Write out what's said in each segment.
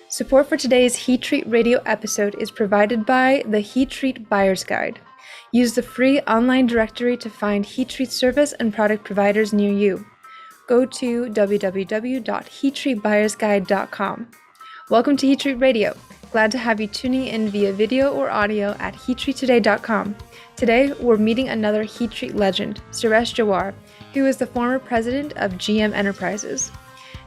Support for today's Heat Treat Radio episode is provided by the Heat Treat Buyer's Guide. Use the free online directory to find Heat Treat service and product providers near you. Go to www.heattreatbuyersguide.com. Welcome to Heat Treat Radio. Glad to have you tuning in via video or audio at heattreattoday.com. Today, we're meeting another Heat Treat legend, Suresh Jhawar, who is the former president of GM Enterprises.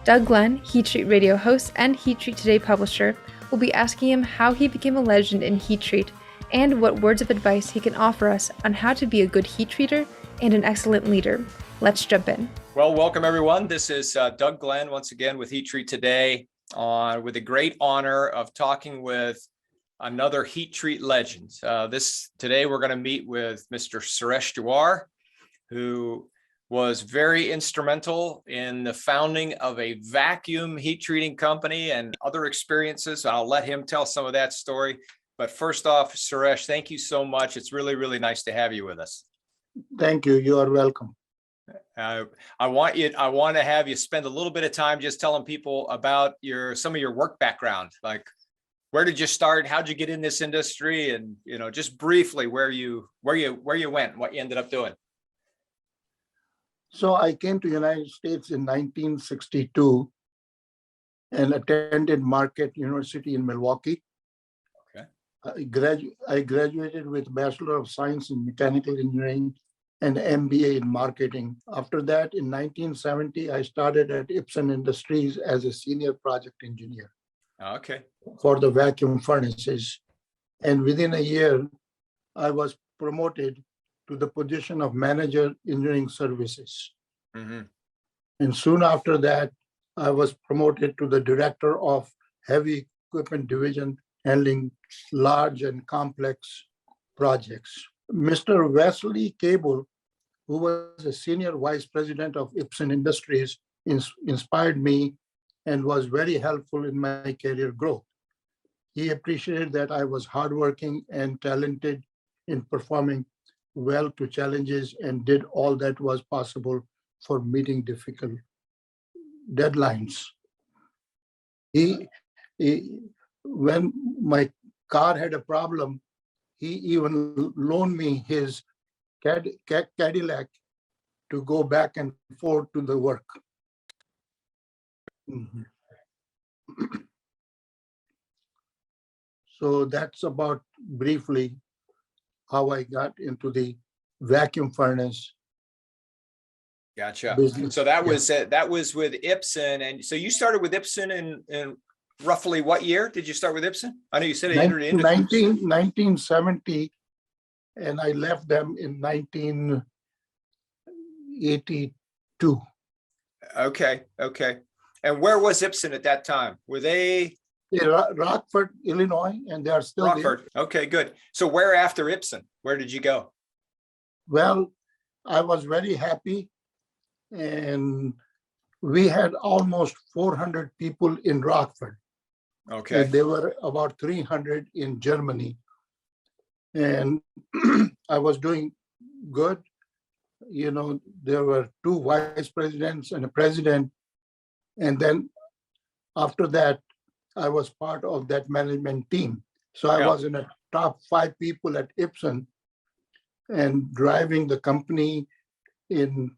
Doug Glenn, Heat Treat Radio host and Heat Treat Today publisher, will be asking him how he became a legend in Heat Treat and what words of advice he can offer us on how to be a good heat treater and an excellent leader. Let's jump in. Well, welcome everyone. This is Doug Glenn once again with Heat Treat Today, with the great honor of talking with another Heat Treat legend. Today we're going to meet with Mr. Suresh Jhawar, who was very instrumental in the founding of a vacuum heat treating company and other experiences. I'll let him tell some of that story. But first off, Suresh, thank you so much. It's really, really nice to have you with us. Thank you. You are welcome. I want to have you spend a little bit of time just telling people about some of your work background. Like, where did you start? How'd you get in this industry? And, just briefly where you went, what you ended up doing. So I came to the United States in 1962 and attended Marquette University in Milwaukee. Okay. I graduated with Bachelor of Science in Mechanical Engineering and MBA in Marketing. After that, in 1970, I started at Ipsen Industries as a senior project engineer. Okay. For the vacuum furnaces. And within a year, I was promoted to the position of Manager Engineering Services. Mm-hmm. And soon after that, I was promoted to the Director of Heavy Equipment Division, handling large and complex projects. Mr. Wesley Cable, who was a Senior Vice President of Ipsen Industries, inspired me and was very helpful in my career growth. He appreciated that I was hardworking and talented in performing well to challenges and did all that was possible for meeting difficult deadlines. When my car had a problem, he even loaned me his Cadillac to go back and forth to the work. Mm-hmm. So that's about briefly how I got into the vacuum furnace. Gotcha. Business. So that was with Ipsen, and so you started with Ipsen in roughly what year did you start with Ipsen? I know you said 1970, and I left them in 1982. Okay. And where was Ipsen at that time? Were they? Rockford, Illinois, and they are still Rockford. there. Okay, good. So where after Ipsen? Where did you go? Well, I was very happy, and we had almost 400 people in Rockford. Okay. And there were about 300 in Germany. And I was doing good. There were 2 vice presidents and a president. And then after that, I was part of that management team. So I was in the top 5 people at Ipsen and driving the company in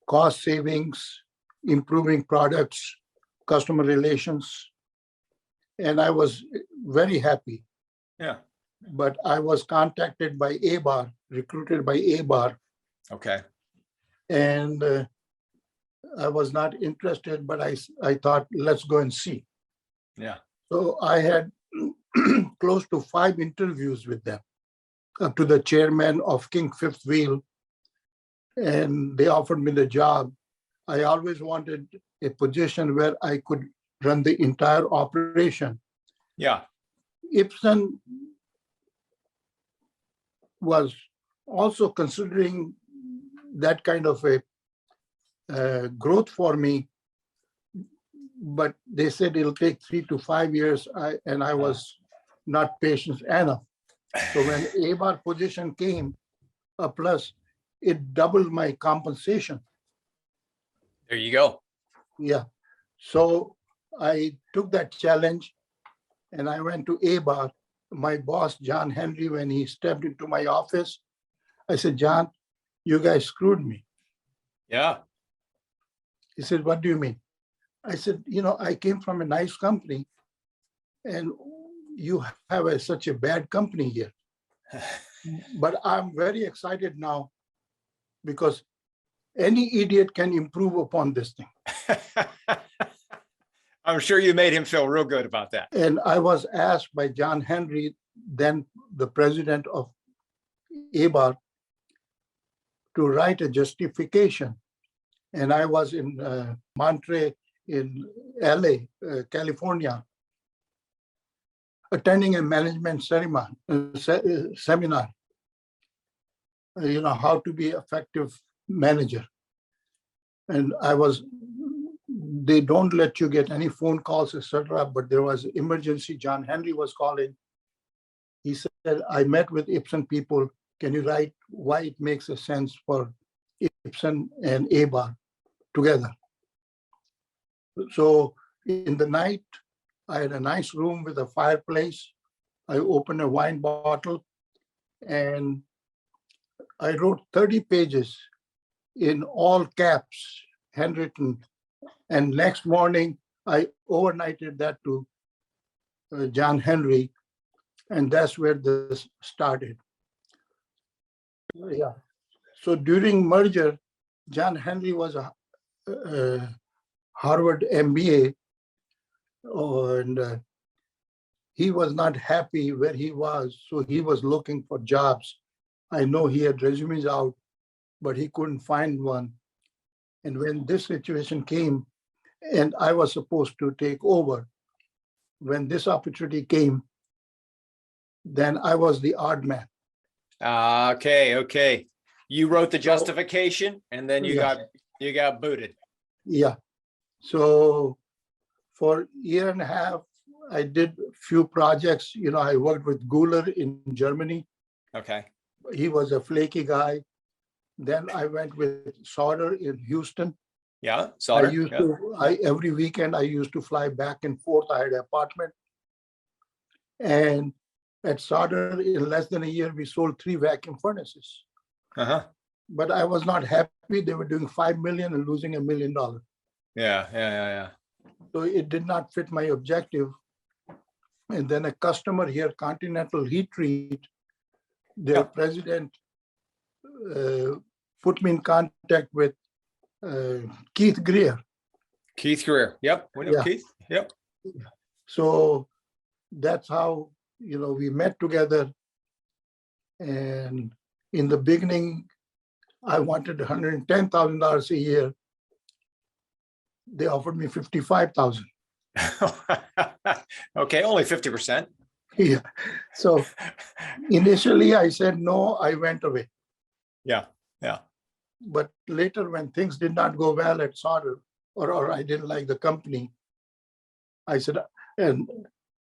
cost savings, improving products, customer relations. And I was very happy. Yeah. But I was contacted by ABAR, recruited by ABAR. Okay. And I was not interested, but I thought, let's go and see. Yeah. So I had close to 5 interviews with them, up to the chairman of King Fifth Wheel, and they offered me the job. I always wanted a position where I could run the entire operation. Yeah. Ipsen was also considering that kind of a growth for me, but they said it'll take 3 to 5 years, and I was not patient enough. So when ABAR position came, plus it doubled my compensation. There you go. Yeah. So I took that challenge and I went to A-Bar. My boss, John Henry, when he stepped into my office, I said, John, you guys screwed me. Yeah. He said, what do you mean? I said, I came from a nice company and you have such a bad company here. But I'm very excited now because any idiot can improve upon this thing. I'm sure you made him feel real good about that. And I was asked by John Henry, then the president of A-Bar, to write a justification. And I was in Monterey in LA, California, attending a management seminar, how to be effective manager. And they don't let you get any phone calls, etc. But there was emergency. John Henry was calling. He said, I met with Ipsen people. Can you write why it makes a sense for Ipsen and A-Bar together? So in the night, I had a nice room with a fireplace. I opened a wine bottle and I wrote 30 pages in all caps, handwritten. And next morning, I overnighted that to John Henry, and that's where this started. Yeah. So during merger, John Henry was a Harvard MBA, and he was not happy where he was, so he was looking for jobs. I know he had resumes out, but he couldn't find one. And when this situation came, and I was supposed to take over, when this opportunity came, then I was the odd man. Okay. You wrote the justification, and then you got booted. Yeah. So for a year and a half, I did a few projects. I worked with Guler in Germany. Okay. He was a flaky guy. Then I went with Sauder in Houston. Yeah, Sauder. Every weekend I used to fly back and forth. I had an apartment. And at Sauder, in less than a year, we sold 3 vacuum furnaces. Uh-huh. But I was not happy. They were doing $5 million and losing $1 million. Yeah. So it did not fit my objective. And then a customer here, Continental Heat Treat, their president put me in contact with Keith Greer. Keith Greer. Yep. We know Keith. Yep. So that's how, we met together. And in the beginning, I wanted $110,000 a year. They offered me $55,000. Okay, only 50%. Yeah. So initially I said no, I went away. Yeah. But later when things did not go well at Sauder, or I didn't like the company, I said, and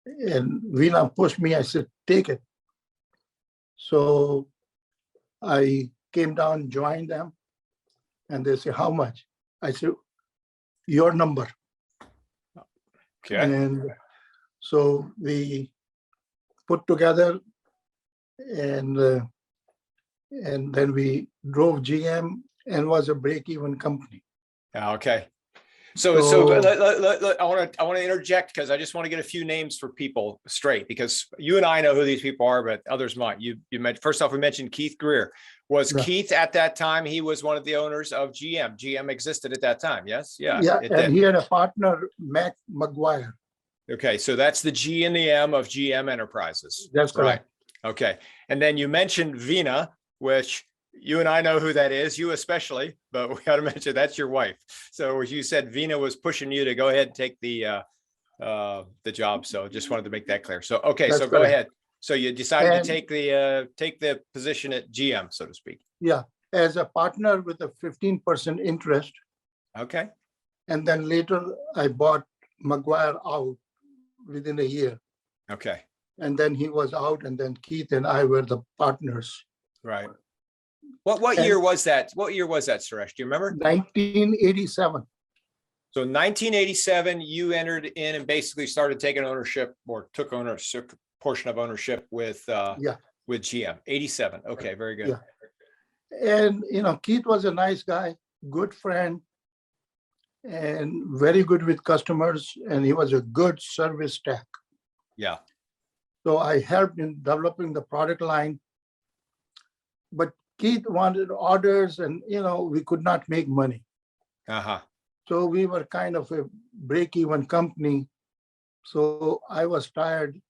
Veena pushed me, I said, take it. So I came down, joined them, and they say, how much? I said, your number. Okay. And so we put together and then we drove GM and was a break-even company. Okay. So I want to interject because I just want to get a few names for people straight, because you and I know who these people are, but others might. You mentioned, first off, we mentioned Keith Greer. Was Keith at that time? He was one of the owners of GM. GM existed at that time. Yes. Yeah. And he had a partner, Mac McGuire. Okay, so that's the G and the M of GM Enterprises. That's correct. Right. Okay, and then you mentioned Veena, which you and I know who that is, you especially, but we got to mention that's your wife. So as you said, Veena was pushing you to go ahead and take the job. So just wanted to make that clear. So okay, that's so go ahead. So you decided to take the position at GM, so to speak. Yeah, as a partner with a 15% interest. Okay. And then later I bought McGuire out within a year. Okay. And then he was out, and then Keith and I were the partners. Right. What And- year was that? What year was that, Suresh? Do you remember? 1987. So 1987, you entered in and basically started taking ownership or took ownership portion of ownership with Yeah. with GM. 87. Okay, very good. Yeah. And, Keith was a nice guy, good friend, and very good with customers. And he was a good service tech. Yeah. So I helped in developing the product line. But Keith wanted orders and, we could not make money. Uh-huh. So we were kind of a break-even company. So I was tired.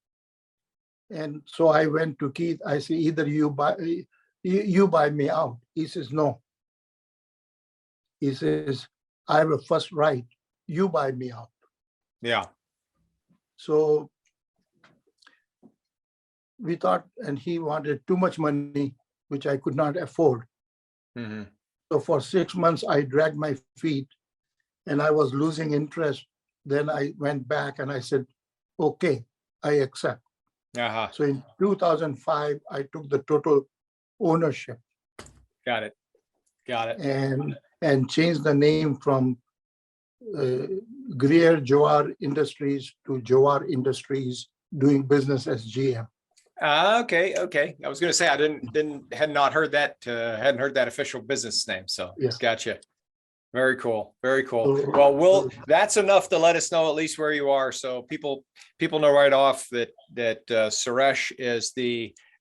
And so I went to Keith. I said, either you buy me out. He says, no. He says, I have a first right. You buy me out. Yeah. So we thought, and he wanted too much money, which I could not afford. Mm-hmm. So for 6 months, I dragged my feet and I was losing interest. Then I went back and I said, okay, I accept. Uh-huh. So in 2005, I took the total ownership Got it. and changed the name from Suresh Jhawar Industries to Jhawar Industries, doing business as GM. Okay. I was going to say I had not heard that. Hadn't heard that official business name. So Yeah. Gotcha. Very cool. Very cool. So- Well, that's enough to let us know at least where you are. So people know right off that Suresh is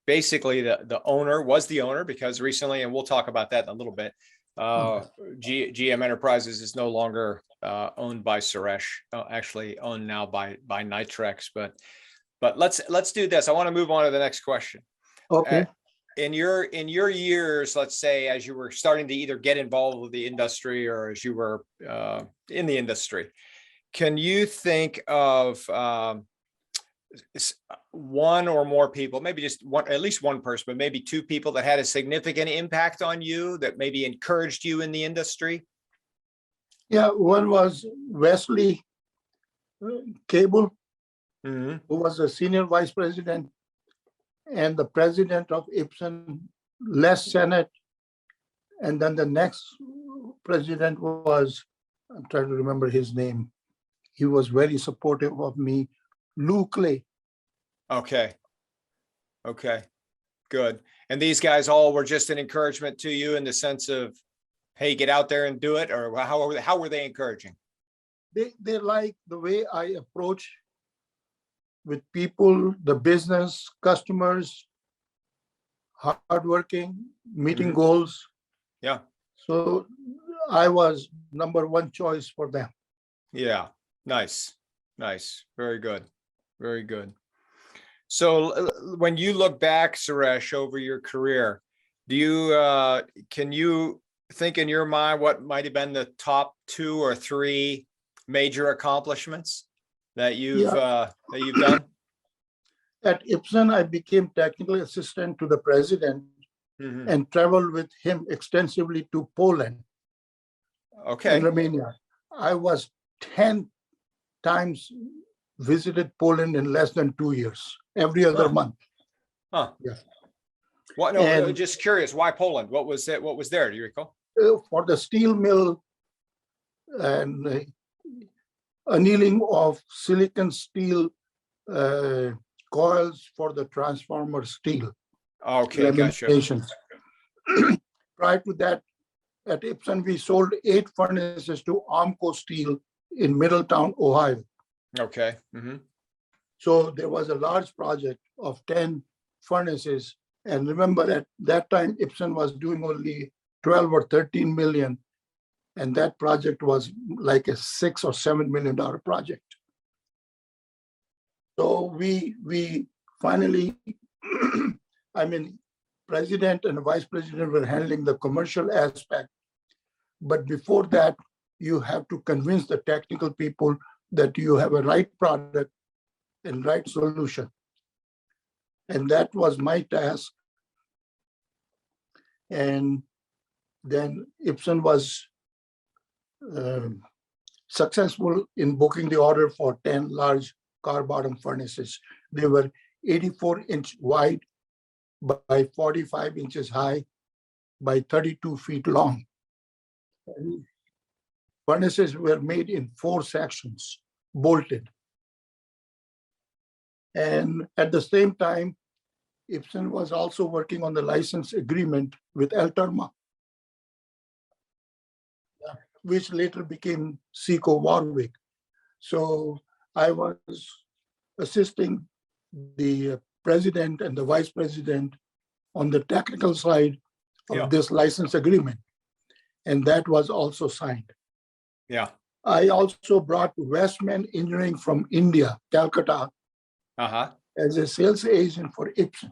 basically the owner, was the owner, because recently, and we'll talk about that in a little bit. GM Enterprises is no longer owned by Suresh, actually owned now by Nitrex. But let's do this. I want to move on to the next question. Okay. In your years, let's say, as you were starting to either get involved with the industry or as you were in the industry, can you think of one or more people, maybe just one, at least one person, but maybe two people that had a significant impact on you, that maybe encouraged you in the industry? Yeah, one was Wesley Cable, Mm-hmm. who was the senior vice president and the president of Ipsen, Les Sennett. And then the next president was, I'm trying to remember his name. He was very supportive of me, Lou Clay. Okay. Good. And these guys all were just an encouragement to you in the sense of, hey, get out there and do it, or how were they encouraging? They like the way I approach with people, the business, customers, hardworking, meeting goals. Yeah. So I was number one choice for them. Yeah. Nice. Very good. So when you look back, Suresh, over your career, can you think in your mind what might have been the top 2 or 3 major accomplishments that you've done? At Ipsen, I became technical assistant to the president Mhm. and traveled with him extensively to Poland Okay. and Romania. I was 10 times visited Poland in less than 2 years, every other Huh. month. Huh. Yeah. What? No, And- just curious. Why Poland? What was it? What was there? Do you recall? For the steel mill and annealing of silicon steel coils for the transformer steel. Okay, gotcha. Laminations. Prior to that, at Ipsen, we sold 8 furnaces to Armco Steel in Middletown, Ohio. Okay. Mm-hmm. So there was a large project of 10 furnaces. And remember, at that time, Ipsen was doing only 12 or 13 million. And that project was like a $6 or $7 million project. So we finally, president and vice president were handling the commercial aspect. But before that, you have to convince the technical people that you have a right product and right solution. And that was my task. And then Ipsen was successful in booking the order for 10 large car bottom furnaces. They were 84-inch wide by 45 inches high. by 32 feet long. And furnaces were made in 4 sections, bolted. And at the same time, Ipsen was also working on the license agreement with Elterma, which later became Seco Warwick. So I was assisting the president and the vice president on the technical side of this license agreement. And that was also signed. Yeah. I also brought Westman Engineering from India, Calcutta, as a sales agent for Ipsen.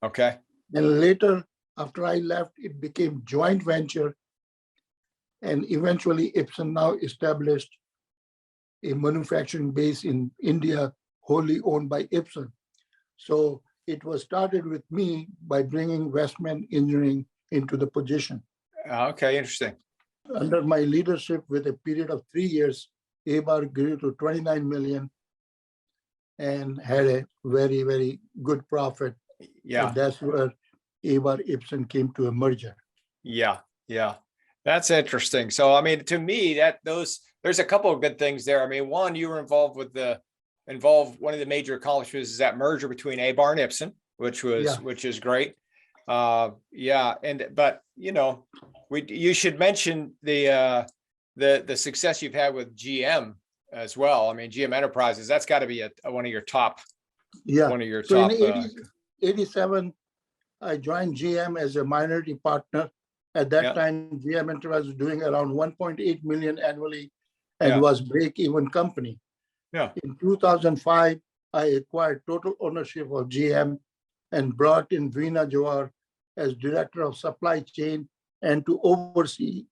Okay. And later, after I left, it became joint venture. And eventually Ipsen now established a manufacturing base in India, wholly owned by Ipsen. So it was started with me by bringing Westman Engineering into the position. Okay, interesting. Under my leadership, with a period of 3 years, ABAR grew to 29 million and had a very, very good profit. Yeah. And that's where ABAR Ipsen came to a merger. Yeah. Yeah. That's interesting. So, I mean, to me, there's a couple of good things there. I mean, one, you were involved with one of the major accomplishments is that merger between ABAR and Ipsen, which is great. But you know, you should mention the success you've had with GM as well. I mean, GM Enterprises, that's got to be one of your top. Yeah. One of your so top. In 87, I joined GM as a minority partner. At that time, GM Enterprises was doing around 1.8 million annually and was break-even company. Yeah. In 2005, I acquired total ownership of GM and brought in Suresh Jhawar as director of supply chain and to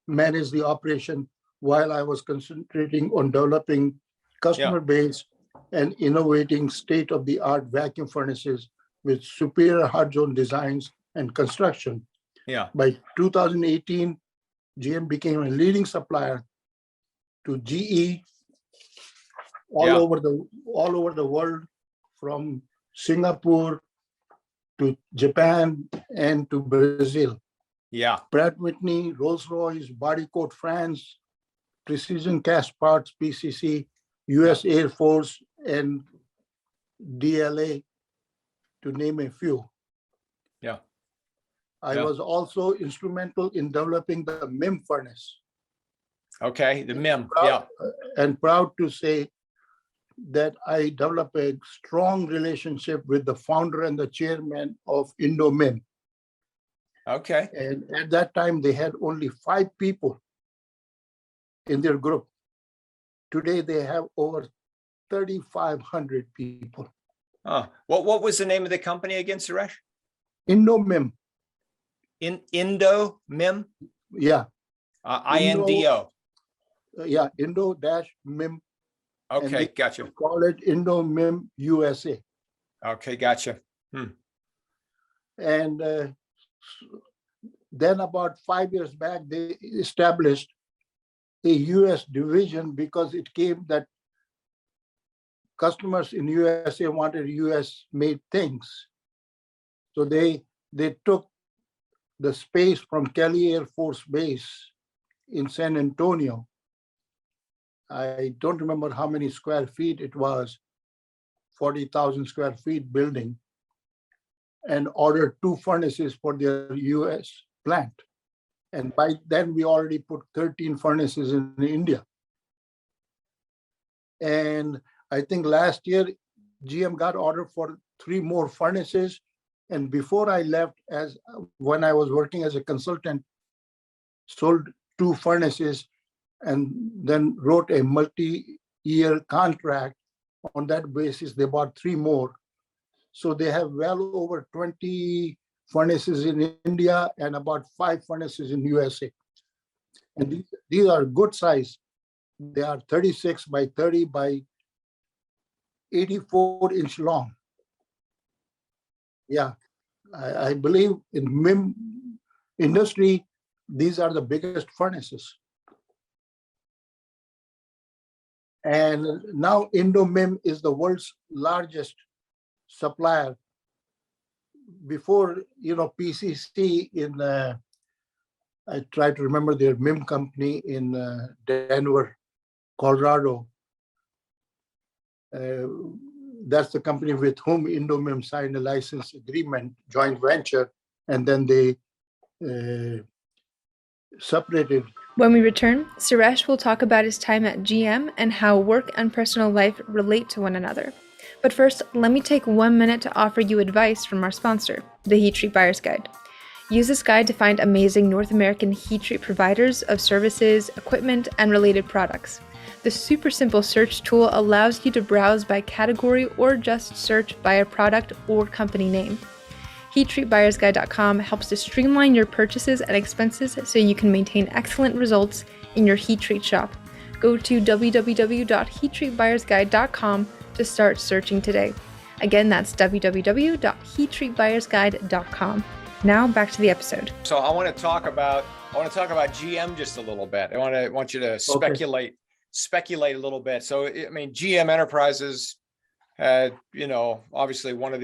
manage the operation while I was concentrating on developing customer base and innovating state-of-the-art vacuum furnaces with superior hot zone designs and construction. Yeah. By 2018, GM became a leading supplier to GE all over the world, from Singapore to Japan and to Brazil. Yeah. Pratt Whitney, Rolls-Royce, Bodycoat France, Precision Cast Parts, PCC, US Air Force, and DLA, to name a few. Yeah. I was also instrumental in developing the MIM furnace. Okay, the MIM, And proud to say that I developed a strong relationship with the founder and the chairman of Indo-MIM. Okay. And at that time, they had only 5 people in their group. Today, they have over 3,500 people. What was the name of the company again, Suresh? Indo-MIM. Indo-MIM? Yeah. INDO. Yeah, Indo-MIM. Okay, gotcha. Call it Indo-MIM USA. Okay, gotcha. And then about 5 years back, they established a US division because it came that customers in USA wanted US made things. So they took the space from Kelly Air Force Base in San Antonio. I don't remember how many square feet it was, 40,000 square feet building, and ordered 2 furnaces for their US plant. And by then we already put 13 furnaces in India. And I think last year, GM got order for 3 more furnaces. And before I left, when I was working as a consultant, sold 2 furnaces and then wrote a multi-year contract. On that basis, they bought 3 more. So they have well over 20 furnaces in India and about 5 furnaces in USA. And these are good size. They are 36 by 30 by 84-inch long. Yeah, I believe in MIM industry, these are the biggest furnaces. And now Indo-MIM is the world's largest supplier. Before, PCC in I try to remember their MIM company in Denver, Colorado. That's the company with whom Indomim signed a license agreement, joint venture, and then they separated. When we return, Suresh will talk about his time at GM and how work and personal life relate to one another. But first, let me take 1 minute to offer you advice from our sponsor, the Heat Treat Buyer's Guide. Use this guide to find amazing North American heat treat providers of services, equipment, and related products. The super simple search tool allows you to browse by category or just search by a product or company name. HeatTreatBuyersGuide.com helps to streamline your purchases and expenses so you can maintain excellent results in your heat treat shop. Go to www.HeatTreatBuyersGuide.com to start searching today. Again, that's www.HeatTreatBuyersGuide.com. Now back to the episode. So I want to talk about GM just a little bit. I want you to speculate a little bit. So I mean, GM Enterprises had, obviously one of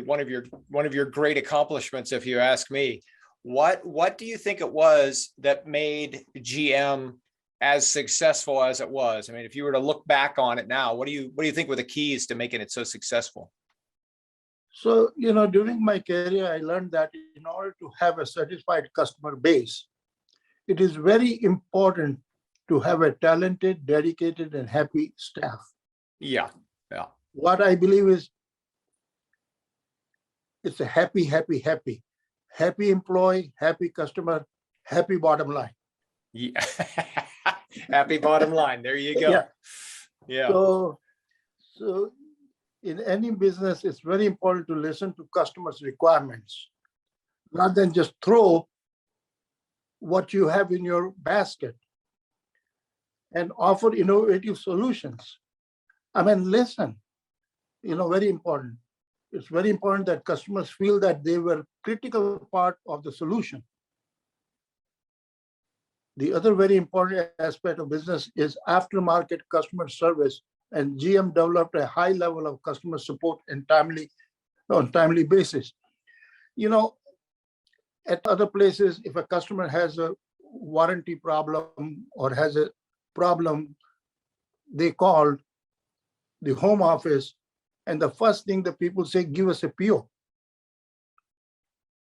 your great accomplishments, if you ask me. What do you think it was that made GM as successful as it was? I mean, if you were to look back on it now, what do you think were the keys to making it so successful? So, during my career, I learned that in order to have a satisfied customer base, it is very important to have a talented, dedicated, and happy staff. Yeah. What I believe is it's a happy employee, happy customer, happy bottom line. Yeah. Happy bottom line. There you go. Yeah. So in any business, it's very important to listen to customers' requirements rather than just throw what you have in your basket and offer innovative solutions. I mean, listen, very important. It's very important that customers feel that they were a critical part of the solution. The other very important aspect of business is aftermarket customer service, and GM developed a high level of customer support on timely basis. At other places, if a customer has a warranty problem or has a problem, they call the home office, and the first thing the people say, give us a PO.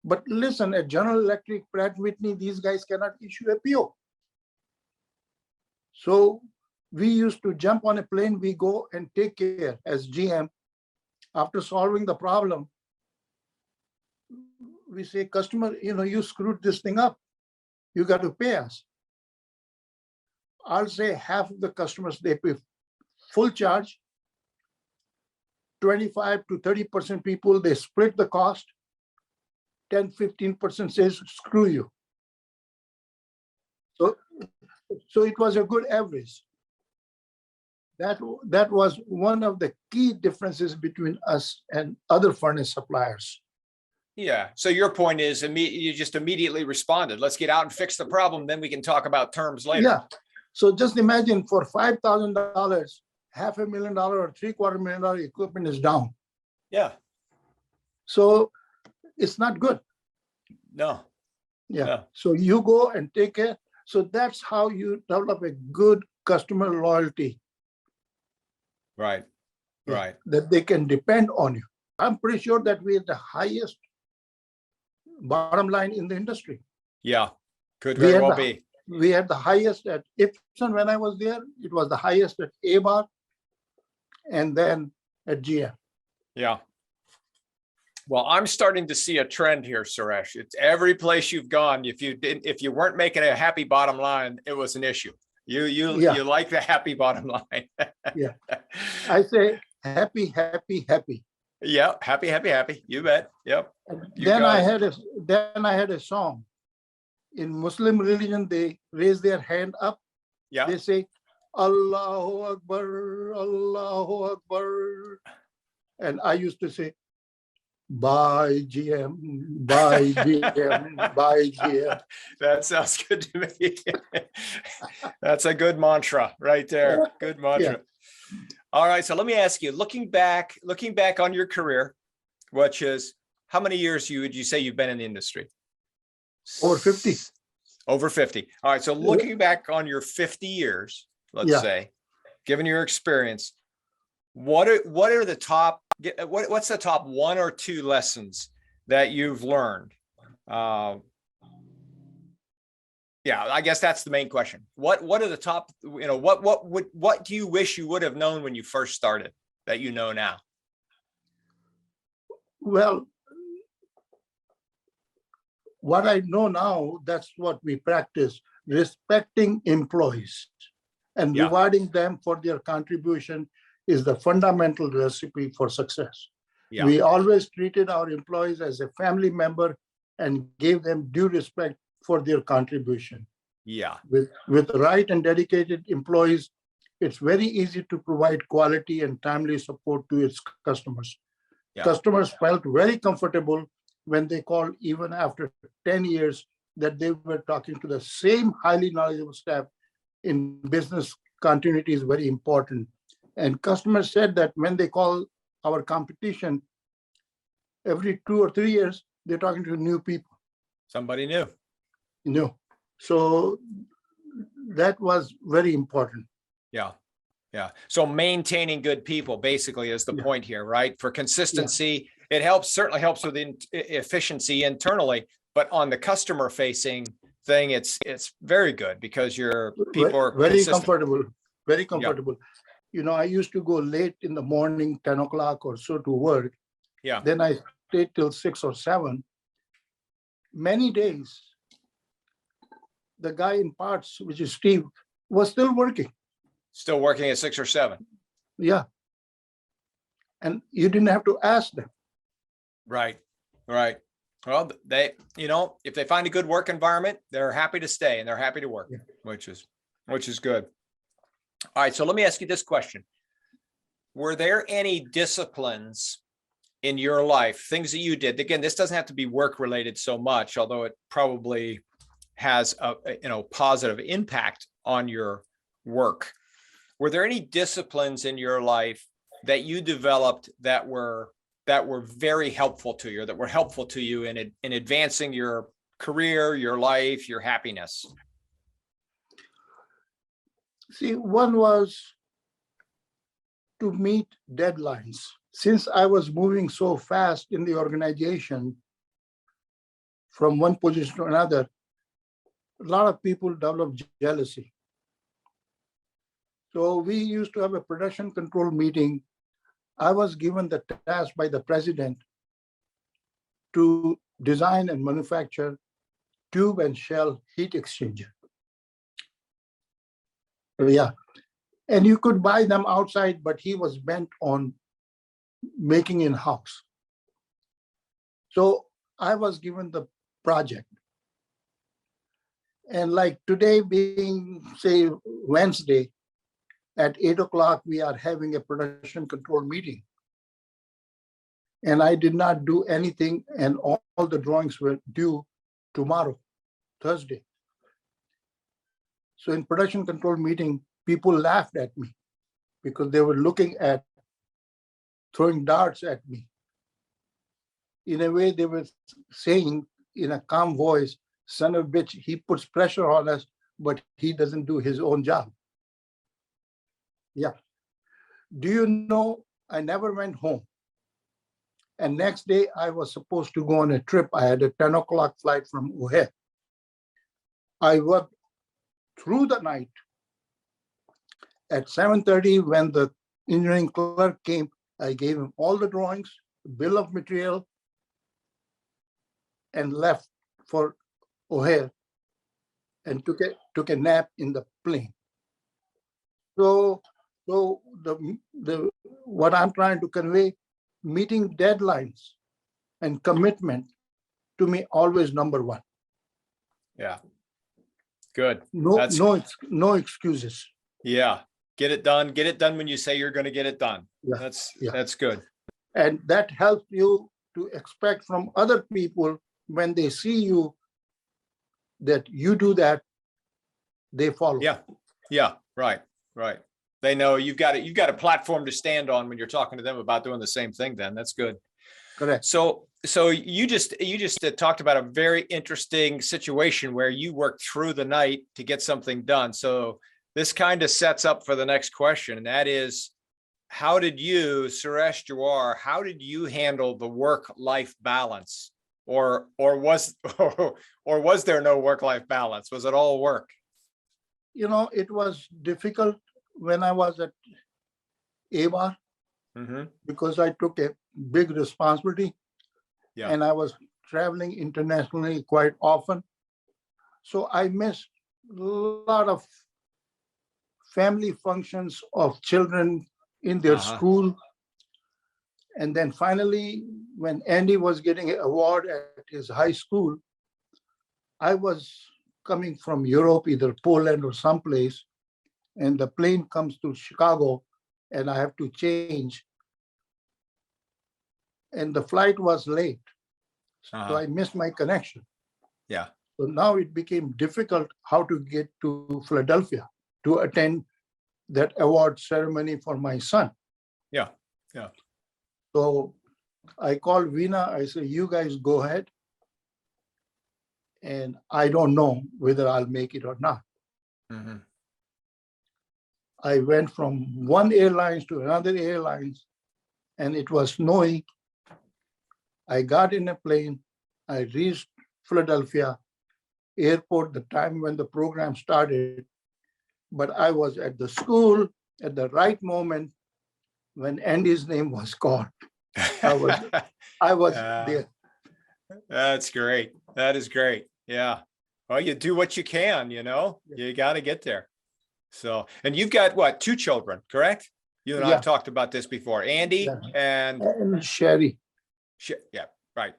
But listen, at General Electric, Pratt Whitney, these guys cannot issue a PO. So we used to jump on a plane, we go and take care as GM. After solving the problem, we say, customer, you screwed this thing up. You got to pay us. I'll say half of the customers, they pay full charge. 25 to 30% people, they split the cost. 10-15% says, screw you. So it was a good average. That was one of the key differences between us and other furnace suppliers. Yeah. So your point is you just immediately responded. Let's get out and fix the problem. Then we can talk about terms later. Yeah. So just imagine for $5,000, $500,000 or $750,000 equipment is down. Yeah. So it's not good. No. Yeah. No. So you go and take care. So that's how you develop a good customer loyalty. Right. Right. That they can depend on you. I'm pretty sure that we are the highest bottom line in the industry. Yeah. Could very well be. We had the highest at Ipsen when I was there. It was the highest at ABAR and then at GM. Yeah. Well, I'm starting to see a trend here, Suresh. It's every place you've gone. If you weren't making a happy bottom line, it was an issue. You like the happy bottom line. Yeah. I say happy. Yeah, happy. You bet. Yep. Then I had a song. In Muslim religion, they raise their hand up. Yeah. They say, Allahu Akbar, Allahu Akbar. And I used to say, buy GM, buy GM, buy GM. That sounds good to me. That's a good mantra right there. Good mantra. Yeah. All right. So let me ask you, looking back on your career, which is how many years would you say you've been in the industry? Over 50. Over 50. All right. So looking back on your 50 years, let's Yeah. say, given your experience, what's the top one or two lessons that you've learned? Yeah, I guess that's the main question. What are the top, what do you wish you would have known when you first started that you know now? Well, what I know now, that's what we practice, respecting employees and Yeah. rewarding them for their contribution is the fundamental recipe for success. Yeah. We always treated our employees as a family member and gave them due respect for their contribution. Yeah. With right and dedicated employees, it's very easy to provide quality and timely support to its customers. Yeah. Customers felt very comfortable when they called, even after 10 years, that they were talking to the same highly knowledgeable staff. In business, continuity is very important. And customers said that when they call our competition, every 2 or 3 years, they're talking to new people. Somebody new. So that was very important. Yeah. Yeah. So maintaining good people basically is the point here, right? For consistency, it certainly helps with efficiency internally, but on the customer facing thing, it's very good because your people are very consistent. comfortable, very comfortable. Yeah. I used to go late in the morning, 10 o'clock or so to work. Yeah. Then I stayed till 6 or 7. Many days, the guy in parts, which is Steve, was still working. Still working at 6 or 7. Yeah. And you didn't have to ask them. Right. Right. Well, if they find a good work environment, they're happy to stay and they're happy to work, which is good. All right. So let me ask you this question. Were there any disciplines in your life, things that you did? Again, this doesn't have to be work related so much, although it probably has a positive impact on your work. Were there any disciplines in your life that you developed that were very helpful to you, or that were helpful to you in advancing your career, your life, your happiness? See, one was to meet deadlines. Since I was moving so fast in the organization from one position to another, a lot of people developed jealousy. So we used to have a production control meeting. I was given the task by the president to design and manufacture tube and shell heat exchanger. Yeah. And you could buy them outside, but he was bent on making in-house. So I was given the project. And like today being, say, Wednesday, at 8 o'clock, we are having a production control meeting. And I did not do anything, and all the drawings were due tomorrow, Thursday. So in production control meeting, people laughed at me because they were looking at throwing darts at me. In a way, they were saying in a calm voice, son of a bitch, he puts pressure on us, but he doesn't do his own job. Yeah. Do you know, I never went home. And next day, I was supposed to go on a trip. I had a 10 o'clock flight from O'Hare. I worked through the night. At 7:30, when the engineering clerk came, I gave him all the drawings, bill of material, and left for O'Hare and took a nap in the plane. So what I'm trying to convey, meeting deadlines and commitment, to me, always number one. Yeah. Good. No excuses. Yeah. Get it done. Get it done when you say you're going to get it done. Yeah. That's good. And that helps you to expect from other people, when they see you that you do that, they follow. Yeah. Yeah. Right. Right. They know you've got a platform to stand on when you're talking to them about doing the same thing. Then that's good. Correct. So you just talked about a very interesting situation where you worked through the night to get something done. So this kind of sets up for the next question, and that is, how did you, Suresh Jhawar, how did you handle the work-life balance? Or was or was there no work-life balance? Was it all work? You know, it was difficult when I was at AWAR because I took a big responsibility. Yeah. And I was traveling internationally quite often. So I missed a lot of family functions of children in their school. And then finally, when Andy was getting an award at his high school, I was coming from Europe, either Poland or someplace, and the plane comes to Chicago and I have to change. And the flight was late. So I missed my connection. Yeah. So now it became difficult how to get to Philadelphia to attend that award ceremony for my son. Yeah. Yeah. So I called Veena. I said, you guys go ahead. And I don't know whether I'll make it or not. I went from one airlines to another airlines, and it was snowing. I got in a plane. I reached Philadelphia airport the time when the program started, but I was at the school at the right moment when Andy's name was called. I was there. That's great. That is great. Yeah. Well, you do what you can, you know, you got to get there. So, and you've got what, 2 children, correct? You and I have talked about this before, Andy and Sherry. Yeah. Right.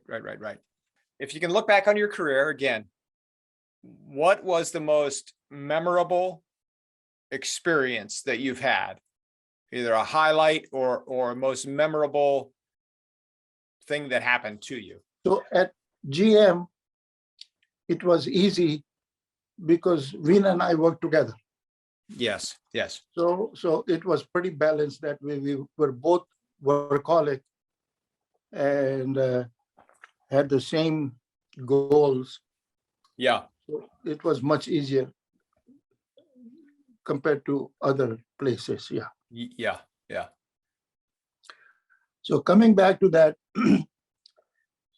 If you can look back on your career again, what was the most memorable experience that you've had? Either a highlight or a most memorable thing that happened to you? So at GM, it was easy because Veena and I worked together. Yes. So it was pretty balanced that way. We were both workaholic and had the same goals. Yeah. So it was much easier compared to other places. Yeah. Yeah. So coming back to that,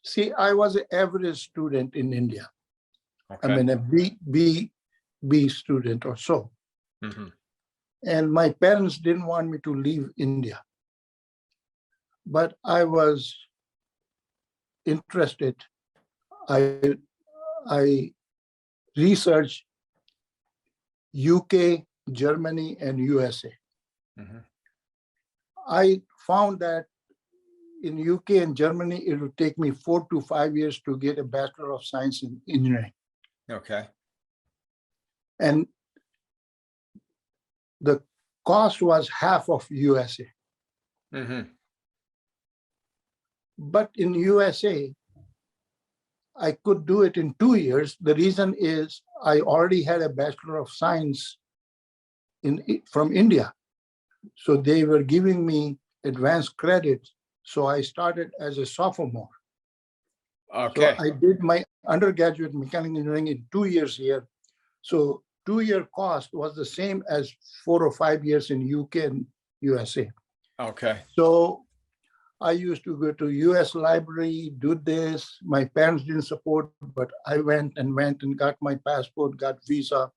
see, I was an average student in India. Okay. I mean, a B student or so. And my parents didn't want me to leave India. But I was interested. I researched UK, Germany, and USA. I found that in UK and Germany, it would take me 4 to 5 years to get a Bachelor of Science in Engineering. Okay. And the cost was half of USA. But in USA, I could do it in 2 years. The reason is I already had a Bachelor of Science from India. So they were giving me advanced credits. So I started as a sophomore. Okay. So I did my undergraduate mechanical engineering in 2 years here. So 2-year cost was the same as 4 or 5 years in UK and USA. Okay. So I used to go to US library, do this. My parents didn't support, but I went and got my passport, got visa.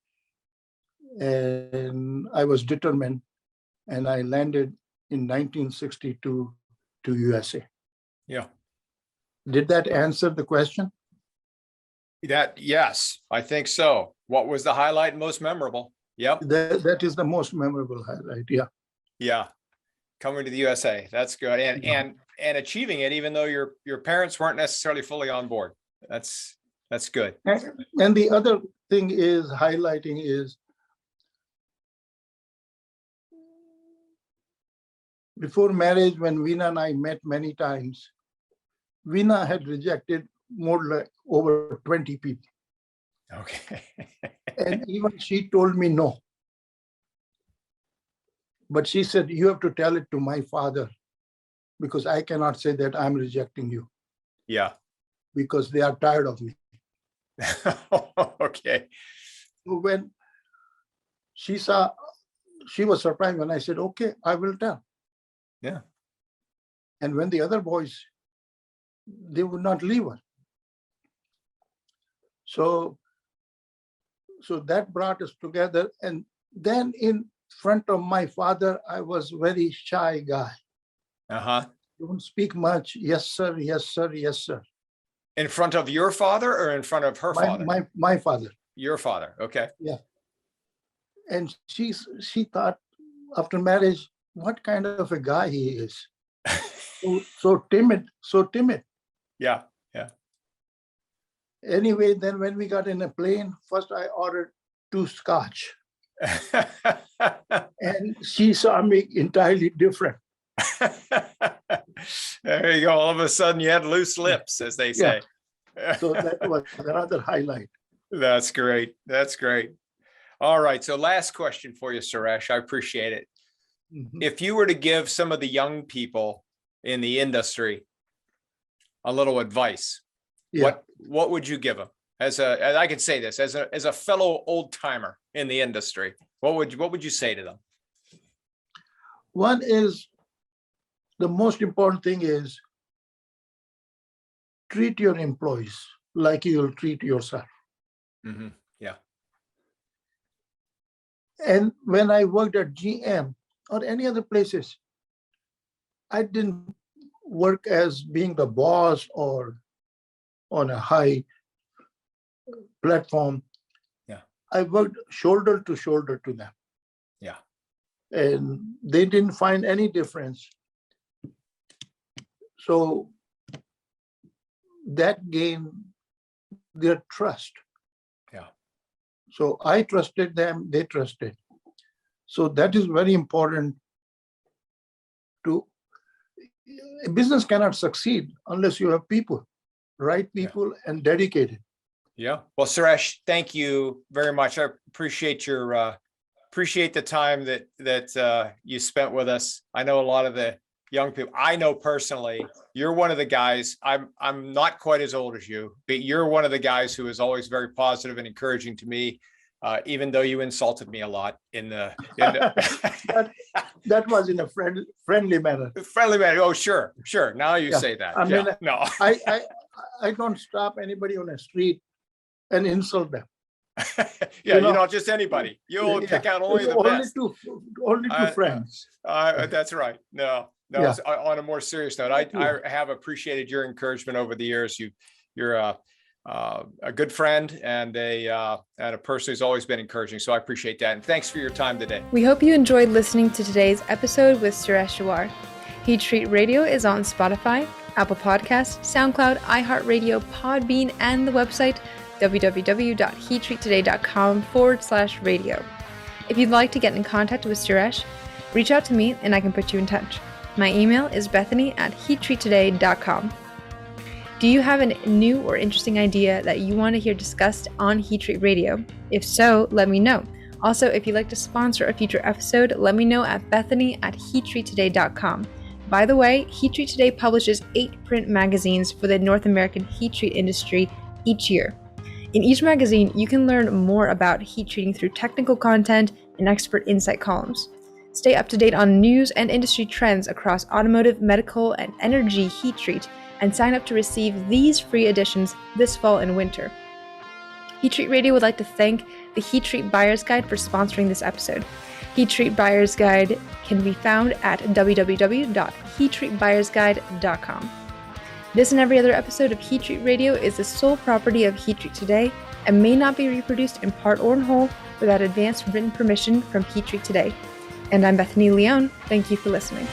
And I was determined. And I landed in 1962 to USA. Yeah. Did that answer the question? Yes, I think so. What was the highlight most memorable? Yep. That is the most memorable highlight. Yeah. Yeah. Coming to the USA. That's good. And achieving it, even though your parents weren't necessarily fully on board. That's good. And the other thing is highlighting is before marriage, when Veena and I met many times, Veena had rejected more like over 20 people. Okay. And even she told me no. But she said, you have to tell it to my father because I cannot say that I'm rejecting you Yeah. because they are tired of me. Okay. So when she saw, she was surprised when I said, okay, I will tell. Yeah. And when the other boys, they would not leave her. So that brought us together. And then in front of my father, I was very shy guy. Uh-huh. Don't speak much. Yes, sir. Yes, sir. Yes, sir. In front of your father or in front of her father? My father. Your father. Okay. Yeah. And she thought after marriage, what kind of a guy he is. So timid. Yeah. Yeah. Anyway, then when we got in a plane, first I ordered 2 scotch. And she saw me entirely different. There you go. All of a sudden you had loose lips, as they say. So that was another highlight. That's great. That's great. All right. So last question for you, Suresh. I appreciate it. Mhm. If you were to give some of the young people in the industry a little advice, Yeah. what would you give them? And I can say this as a fellow old timer in the industry, what would you say to them? One is, the most important thing is treat your employees like you'll treat yourself. Mm-hmm. Yeah. And when I worked at GM or any other places, I didn't work as being the boss or on a high platform. Yeah. I worked shoulder to shoulder to them. Yeah. And they didn't find any difference. So that gained their trust. Yeah. So I trusted them, they trusted. So that is very important. A business cannot succeed unless you have people, right people, and dedicated. Yeah. Well, Suresh, thank you very much. I appreciate appreciate the time that you spent with us. I know a lot of the young people. I know personally, you're one of the guys. I'm not quite as old as you, but you're one of the guys who is always very positive and encouraging to me. Even though you insulted me a lot in the that was in a friendly manner. Friendly manner. Oh, sure. Now you say that. I mean, no. I don't stop anybody on the street and insult them. Yeah, you know, just anybody. You'll pick out only the best. Only two friends. That's right. No. Yeah. On a more serious note, I have appreciated your encouragement over the years. You're a good friend and a person who's always been encouraging. So I appreciate that. And thanks for your time today. We hope you enjoyed listening to today's episode with Suresh Jhawar. Heat Treat Radio is on Spotify, Apple Podcasts, SoundCloud, iHeartRadio, Podbean, and the website www.heattreattoday.com/radio. If you'd like to get in contact with Suresh, reach out to me and I can put you in touch. My email is bethany@heattreattoday.com. Do you have a new or interesting idea that you want to hear discussed on Heat Treat Radio? If so, let me know. Also, if you'd like to sponsor a future episode, let me know at bethany@heattreattoday.com. By the way, Heat Treat Today publishes 8 print magazines for the North American heat treat industry each year. In each magazine, you can learn more about heat treating through technical content and expert insight columns. Stay up to date on news and industry trends across automotive, medical, and energy heat treat, and sign up to receive these free editions this fall and winter. Heat Treat Radio would like to thank the Heat Treat Buyer's Guide for sponsoring this episode. Heat Treat Buyer's Guide can be found at www.heattreatbuyersguide.com. This and every other episode of Heat Treat Radio is the sole property of Heat Treat Today and may not be reproduced in part or in whole without advance written permission from Heat Treat Today. And I'm Bethany Leone. Thank you for listening.